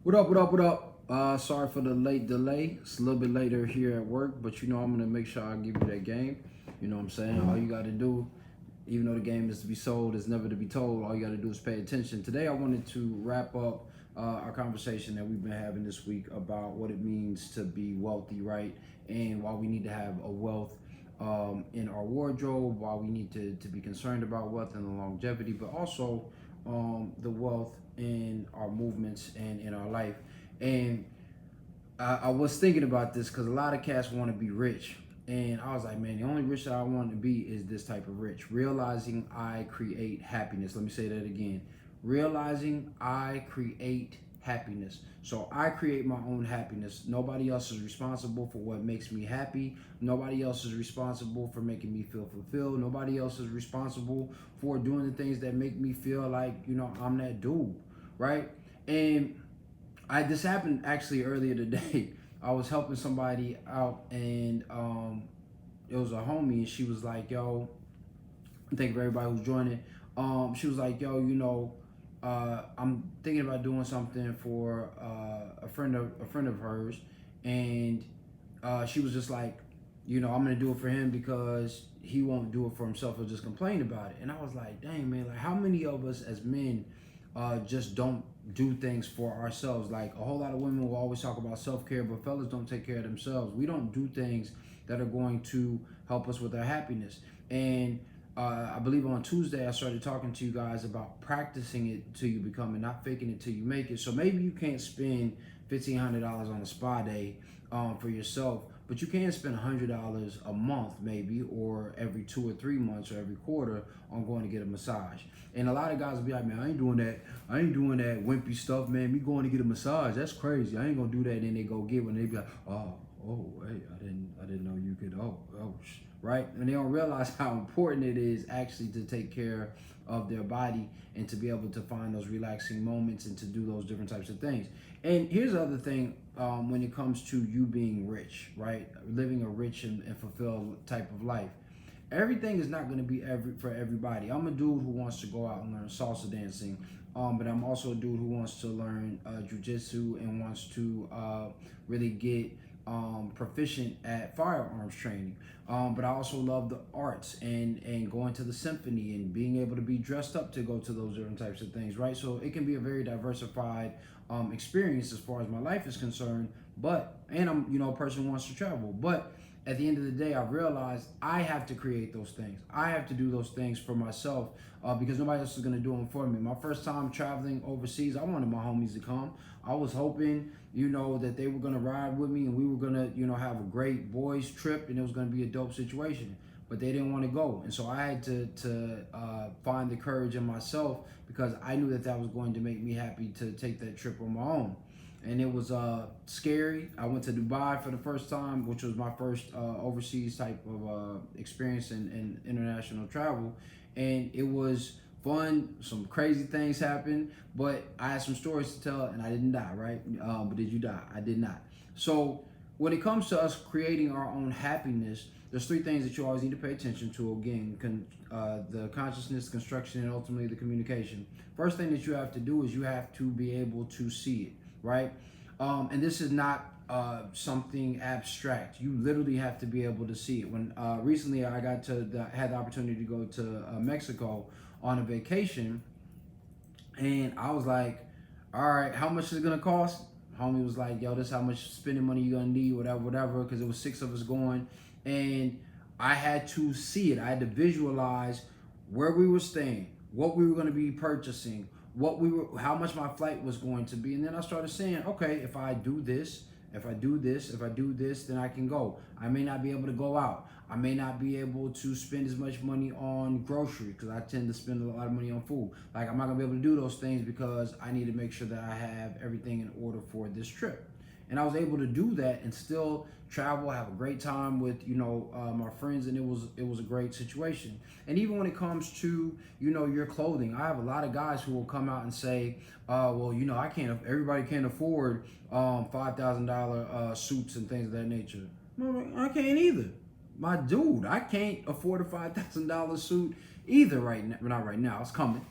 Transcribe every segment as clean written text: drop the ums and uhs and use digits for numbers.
What up, what up, what up? Sorry for the late delay. It's a little bit later here at work, but I'm gonna make sure I give you that game. You know what I'm saying? All you gotta do, even though the game is to be sold, it's never to be told. All you gotta do is pay attention. Today I wanted to wrap up our conversation that we've been having this week about what it means to be wealthy, right? And why we need to have a wealth in our wardrobe, why we need to be concerned about wealth and the longevity, but also the wealth in our movements and in our life. And I was thinking about this because a lot of cats want to be rich. And I was like, man, the only rich that I want to be is this type of rich. Realizing I create happiness. Let me say that again. Realizing I create happiness. So I create my own happiness. Nobody else is responsible for what makes me happy. Nobody else is responsible for making me feel fulfilled. Nobody else is responsible for doing the things that make me feel like, I'm that dude, right? And this happened actually earlier today. I was helping somebody out, and it was a homie, and she was like, "Yo," thank you for everybody who's joining. She was like, "Yo, I'm thinking about doing something for a friend of hers," and she was just like, I'm gonna do it for him because he won't do it for himself. He'll just complain about it. And I was like, dang man, like how many of us as men just don't do things for ourselves? Like a whole lot of women will always talk about self-care, but fellas don't take care of themselves. We don't do things that are going to help us with our happiness. And I believe on Tuesday I started talking to you guys about practicing it till you become it, not faking it till you make it. So maybe you can't spend $1,500 on a spa day for yourself, but you can spend $100 a month maybe, or every 2 or 3 months, or every quarter on going to get a massage. And a lot of guys will be like, man, I ain't doing that. I ain't doing that wimpy stuff, man. Me going to get a massage, that's crazy. I ain't gonna do that. And then they go get one. And they be like, oh, hey, I didn't know you could. Right? And they don't realize how important it is actually to take care of their body and to be able to find those relaxing moments and to do those different types of things. And here's the other thing, when it comes to you being rich, right? Living a rich and fulfilled type of life. Everything is not going to be for everybody. I'm a dude who wants to go out and learn salsa dancing, but I'm also a dude who wants to learn jujitsu and wants to really get proficient at firearms training. But I also love the arts and going to the symphony and being able to be dressed up to go to those different types of things, right? So it can be a very diversified experience as far as my life is concerned. And I'm a person who wants to travel. But at the end of the day, I realized I have to create those things. I have to do those things for myself because nobody else is going to do them for me. My first time traveling overseas, I wanted my homies to come. I was hoping, that they were going to ride with me and we were going to, have a great boys trip and it was going to be a dope situation. But they didn't want to go. And so I had to find the courage in myself because I knew that was going to make me happy to take that trip on my own. And it was scary. I went to Dubai for the first time, which was my first overseas type of experience in international travel. And it was fun. Some crazy things happened, but I had some stories to tell and I didn't die, right? But did you die? I did not. So when it comes to us creating our own happiness, there's three things that you always need to pay attention to. Again, the consciousness, construction, and ultimately the communication. First thing that you have to do is you have to be able to see it, right? And this is not something abstract. You literally have to be able to see it. When recently I had the opportunity to go to Mexico on a vacation, and I was like, all right, how much is it gonna cost? Homie was like, yo, this is how much spending money you're gonna need, whatever, because it was 6 of us going. And I had to see it. I had to visualize where we were staying, what we were gonna be purchasing, how much my flight was going to be. And then I started saying, okay, if I do this, then I can go. I may not be able to go out. I may not be able to spend as much money on groceries because I tend to spend a lot of money on food. Like I'm not gonna be able to do those things because I need to make sure that I have everything in order for this trip. And I was able to do that and still travel, have a great time with my friends, and it was a great situation. And even when it comes to your clothing, I have a lot of guys who will come out and say, well, I can't. Everybody can't afford $5,000 suits and things of that nature. I can't either. My dude, I can't afford a $5,000 suit either right now. Not right now. It's coming.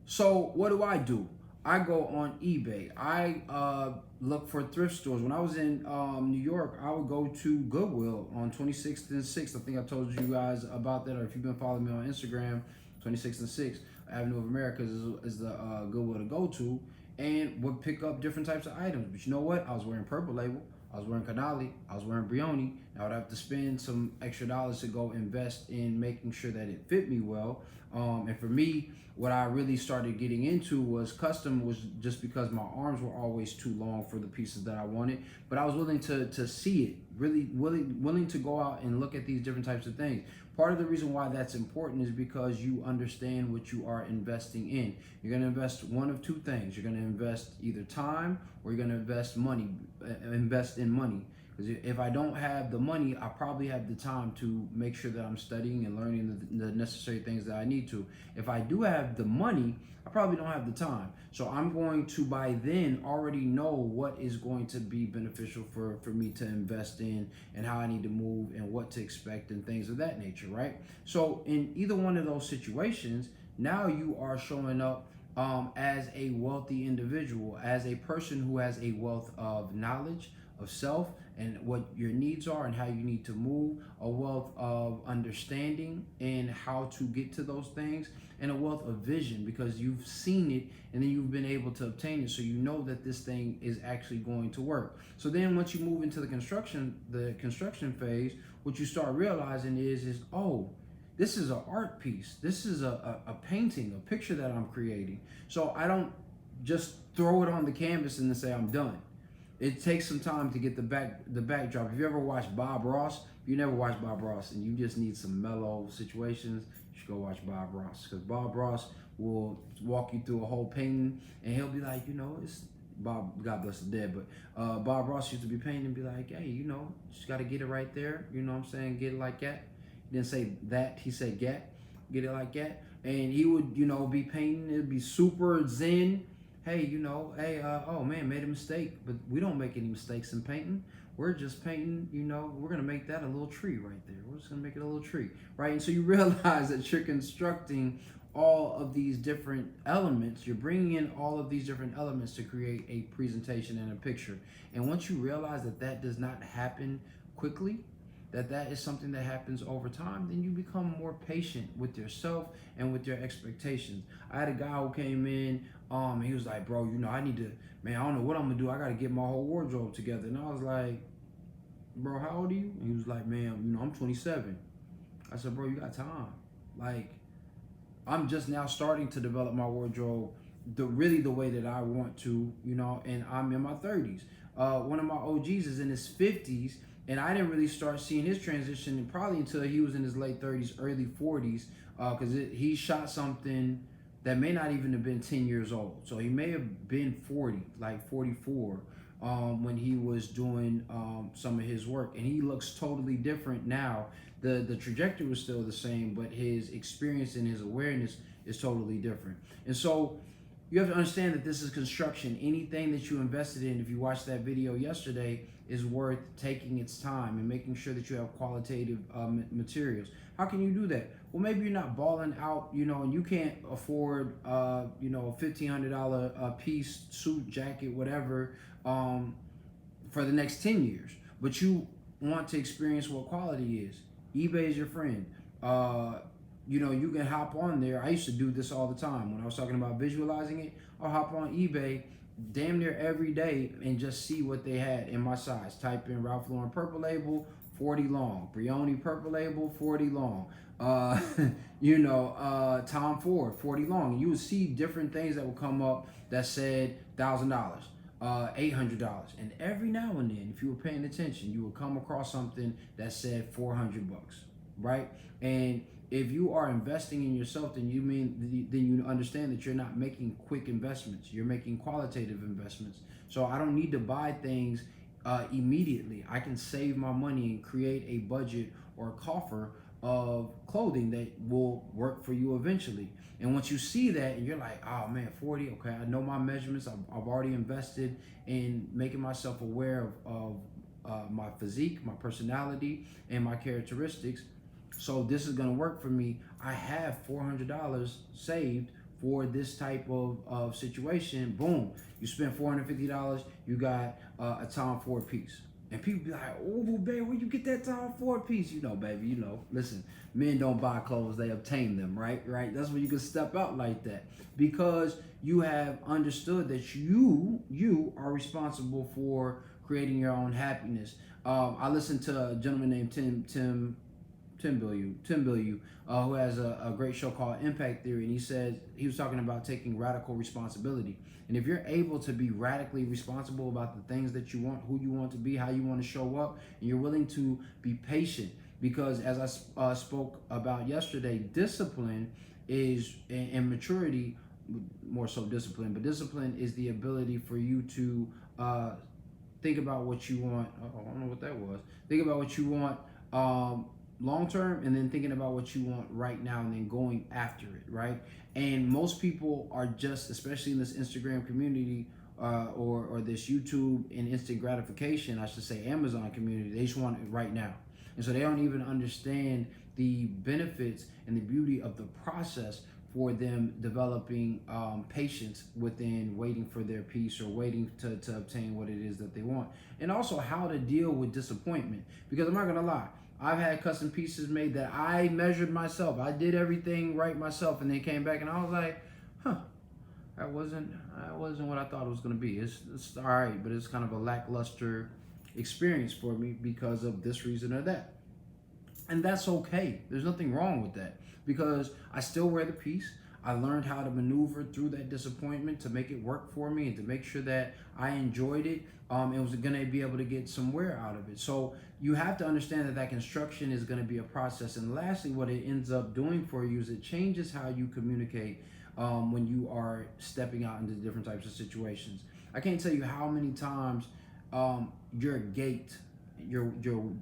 So what do? I go on eBay. I look for thrift stores. When I was in New York, I would go to Goodwill on 26th and 6th. I think I told you guys about that, or if you've been following me on Instagram, 26th and 6th Avenue of Americas is the Goodwill to go to, and would pick up different types of items. But you know what? I was wearing Purple Label. I was wearing Canali. I was wearing Brioni. I would have to spend some extra dollars to go invest in making sure that it fit me well. And for me, what I really started getting into was custom, was just because my arms were always too long for the pieces that I wanted. But I was willing to see it, really willing to go out and look at these different types of things. Part of the reason why that's important is because you understand what you are investing in. You're going to invest one of two things. You're going to invest either time, or you're going to invest in money. Because if I don't have the money, I probably have the time to make sure that I'm studying and learning the necessary things that I need to. If I do have the money, I probably don't have the time. So I'm going to, by then, already know what is going to be beneficial for me to invest in, and how I need to move, and what to expect, and things of that nature, right? So in either one of those situations, now you are showing up as a wealthy individual, as a person who has a wealth of knowledge, of self, and what your needs are and how you need to move, a wealth of understanding and how to get to those things, and a wealth of vision, because you've seen it and then you've been able to obtain it, so you know that this thing is actually going to work. So then once you move into the construction phase, what you start realizing is oh, this is an art piece. This is a painting, a picture that I'm creating. So I don't just throw it on the canvas and then say I'm done. It takes some time to get the backdrop. If you ever watched Bob Ross, if you never watched Bob Ross and you just need some mellow situations, you should go watch Bob Ross, because Bob Ross will walk you through a whole painting, and he'll be like, it's Bob, God bless the dead, but Bob Ross used to be painting and be like, hey, just got to get it right there. You know what I'm saying? Get it like that. He didn't say that. He said get it like that. And he would, be painting. It'd be super zen. Hey, oh man, made a mistake. But we don't make any mistakes in painting. We're just painting, we're going to make that a little tree right there. We're just going to make it a little tree, right? And so you realize that you're constructing all of these different elements. You're bringing in all of these different elements to create a presentation and a picture. And once you realize that that does not happen quickly, that is something that happens over time, then you become more patient with yourself and with your expectations. I had a guy who came in, he was like, bro, I need to, man, I don't know what I'm gonna do. I gotta get my whole wardrobe together. And I was like, bro, how old are you? And he was like, man, I'm 27. I said, bro, you got time. Like, I'm just now starting to develop my wardrobe the way that I want to, and I'm in my 30s. One of my OGs is in his 50s, and I didn't really start seeing his transition probably until he was in his late 30s, early 40s, because he shot something that may not even have been 10 years old. So he may have been 40, like 44, when he was doing some of his work. And he looks totally different now. The trajectory was still the same, but his experience and his awareness is totally different. And so you have to understand that this is construction. Anything that you invested in, if you watched that video yesterday, is worth taking its time and making sure that you have qualitative materials. How can you do that? Well, maybe you're not balling out, and you can't afford, a $1,500 piece, suit, jacket, whatever, for the next 10 years. But you want to experience what quality is. eBay is your friend. You can hop on there. I used to do this all the time. When I was talking about visualizing it, I'll hop on eBay damn near every day and just see what they had in my size. Type in Ralph Lauren Purple Label, 40 long. Brioni Purple Label, 40 long. Tom Ford, 40 long. And you would see different things that would come up that said $1,000. $800, and every now and then, if you were paying attention, you would come across something that said $400, right? And if you are investing in yourself, then you understand that you're not making quick investments. You're making qualitative investments. So I don't need to buy things immediately. I can save my money and create a budget or a coffer of clothing that will work for you eventually. And once you see that and you're like, oh man, 40, okay, I know my measurements. I've already invested in making myself aware of my physique, my personality, and my characteristics. So this is gonna work for me. I have $400 saved for this type of situation, boom, you spend $450, you got a Tom Ford piece. And people be like, oh, baby, where you get that Tom Ford piece? You know, baby, you know, listen, men don't buy clothes, they obtain them, right? Right? That's when you can step out like that. Because you have understood that you are responsible for creating your own happiness. I listened to a gentleman named Tim Bilyeu, who has a great show called Impact Theory, and he said he was talking about taking radical responsibility. And if you're able to be radically responsible about the things that you want, who you want to be, how you want to show up, and you're willing to be patient, because as I spoke about yesterday, discipline is, and maturity, more so discipline, but discipline is the ability for you to think about what you want. Oh, I don't know what that was. Think about what you want long term, and then thinking about what you want right now, and then going after it, right? And most people are just, especially in this Instagram community, or this YouTube and instant gratification, I should say Amazon community, they just want it right now. And so they don't even understand the benefits and the beauty of the process for them developing patience within waiting for their piece, or waiting to obtain what it is that they want. And also how to deal with disappointment. Because I'm not gonna lie, I've had custom pieces made that I measured myself. I did everything right myself, and then came back and I was like, that wasn't what I thought it was gonna be. It's all right, but it's kind of a lackluster experience for me because of this reason or that. And that's okay. There's nothing wrong with that, because I still wear the piece. I learned how to maneuver through that disappointment to make it work for me, and to make sure that I enjoyed it and was going to be able to get some wear out of it. So you have to understand that construction is going to be a process. And lastly, what it ends up doing for you is it changes how you communicate when you are stepping out into different types of situations. I can't tell you how many times your gait, your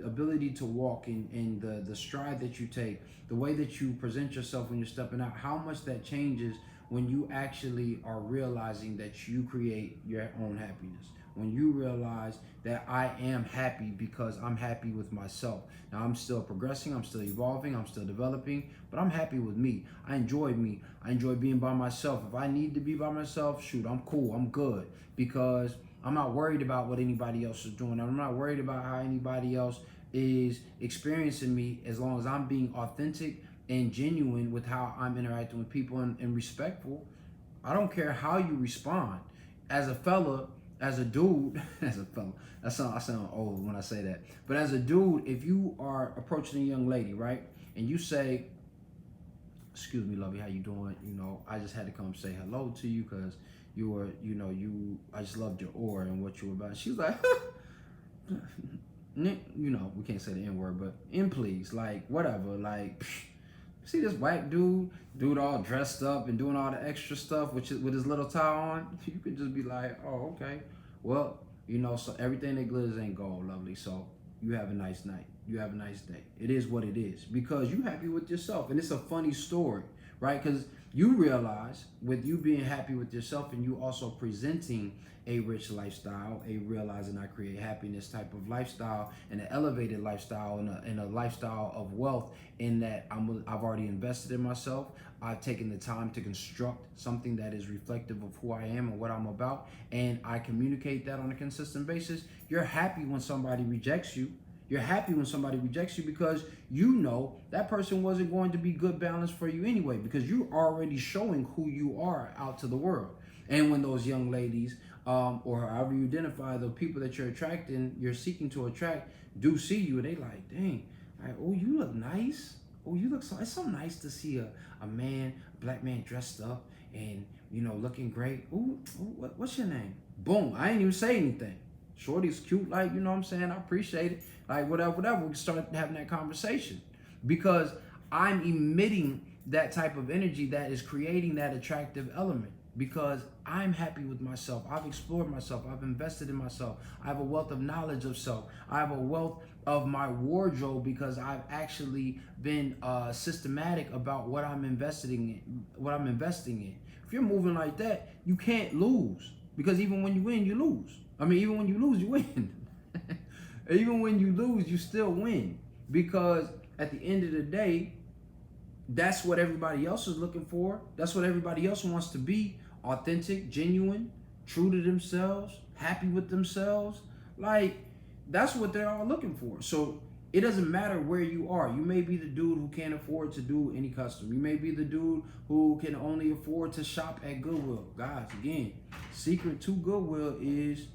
ability to walk, and the stride that you take, the way that you present yourself when you're stepping out, how much that changes when you actually are realizing that you create your own happiness. When you realize that I am happy because I'm happy with myself. Now I'm still progressing, I'm still evolving, I'm still developing, but I'm happy with me. I enjoy me. I enjoy being by myself. If I need to be by myself, shoot, I'm cool, I'm good, because I'm not worried about what anybody else is doing. I'm not worried about how anybody else is experiencing me, as long as I'm being authentic and genuine with how I'm interacting with people, and respectful. I don't care how you respond. As a fella, as a dude, as a fella, I sound old when I say that. But as a dude, if you are approaching a young lady, right, and you say, excuse me, lovey, how you doing? You know, I just had to come say hello to you because you were, I just loved your aura and what you were about. She's like, we can't say the N word, but please, like, whatever, like, see this white dude all dressed up and doing all the extra stuff with his little tie on. You could just be like, oh, okay, well, so everything that glitters ain't gold, lovely. So you have a nice night. You have a nice day. It is what it is, because you're happy with yourself. And it's a funny story, right? Because you realize, with you being happy with yourself, and you also presenting a rich lifestyle, a realizing I create happiness type of lifestyle, and an elevated lifestyle, and a lifestyle of wealth, in that I've already invested in myself. I've taken the time to construct something that is reflective of who I am and what I'm about, and I communicate that on a consistent basis. You're happy when somebody rejects you. You're happy when somebody rejects you, because you know that person wasn't going to be good balance for you anyway, because you're already showing who you are out to the world. And when those young ladies, or however you identify the people that you're seeking to attract, do see you, and they like, dang, like, oh, you look nice. Oh, you look it's so nice to see a black man dressed up and, looking great. Ooh, what's your name? Boom, I ain't even say anything. Shorty's cute, like, you know what I'm saying? I appreciate it. Like, whatever. We can start having that conversation, because I'm emitting that type of energy that is creating that attractive element, because I'm happy with myself. I've explored myself. I've invested in myself. I have a wealth of knowledge of self. I have a wealth of my wardrobe, because I've actually been systematic about what I'm investing in. If you're moving like that, you can't lose, because even when you win, you lose. I mean, even when you lose, you win. Even when you lose, you still win, because at the end of the day, that's what everybody else is looking for. That's what everybody else wants to be: authentic, genuine, true to themselves, happy with themselves. Like, that's what they're all looking for. So it doesn't matter where you are. You may be the dude who can't afford to do any custom. You may be the dude who can only afford to shop at Goodwill. Guys, again, secret to Goodwill is,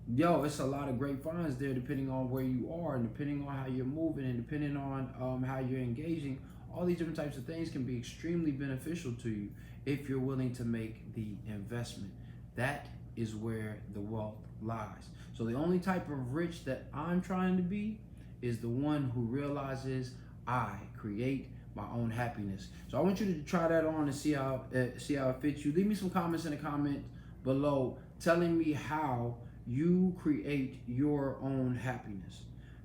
yo, it's a lot of great finds there depending on where you are and depending on how you're moving and depending on how you're engaging. All these different types of things can be extremely beneficial to you if you're willing to make the investment. That is where the wealth lies. So the only type of rich that I'm trying to be is the one who realizes I create my own happiness. So I want you to try that on and see how it fits you. Leave me some comments in the comment below telling me how you create your own happiness.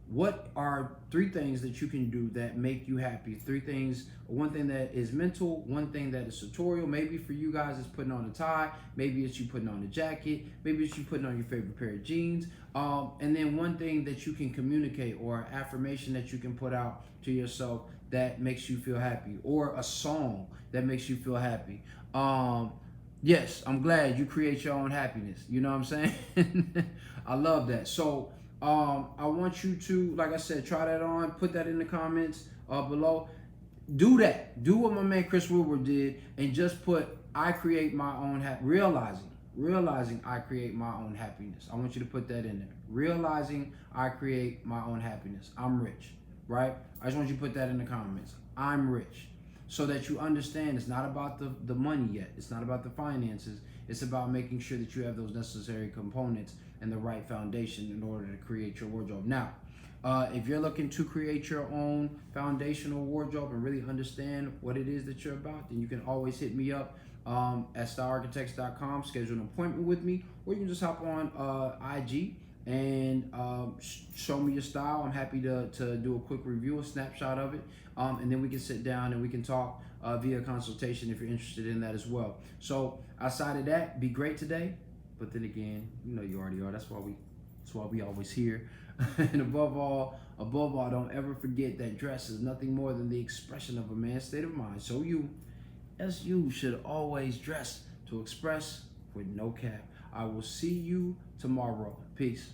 What are 3 things that you can do that make you happy? 3 things, one thing that is mental, one thing that is sartorial. Maybe for you guys it's putting on a tie, maybe it's you putting on a jacket, maybe it's you putting on your favorite pair of jeans. And then one thing that you can communicate or affirmation that you can put out to yourself that makes you feel happy, or a song that makes you feel happy. Yes, I'm glad you create your own happiness. You know what I'm saying? I love that. So I want you to, like I said, try that on. Put that in the comments below. Do that. Do what my man Chris Woodward did and just put, I create my own realizing I create my own happiness. I want you to put that in there. Realizing I create my own happiness. I'm rich, right? I just want you to put that in the comments. I'm rich. So that you understand it's not about the money yet. It's not about the finances. It's about making sure that you have those necessary components and the right foundation in order to create your wardrobe. Now, if you're looking to create your own foundational wardrobe and really understand what it is that you're about, then you can always hit me up at stylearchitects.com, schedule an appointment with me, or you can just hop on IG and show me your style. I'm happy to do a quick review, a snapshot of it, and then we can sit down and we can talk via consultation if you're interested in that as well. So outside of that, be great today. But then again, you know you already are. That's why we always here. And above all, don't ever forget that dress is nothing more than the expression of a man's state of mind. So you, as you, should always dress to express with no cap. I will see you tomorrow. Peace.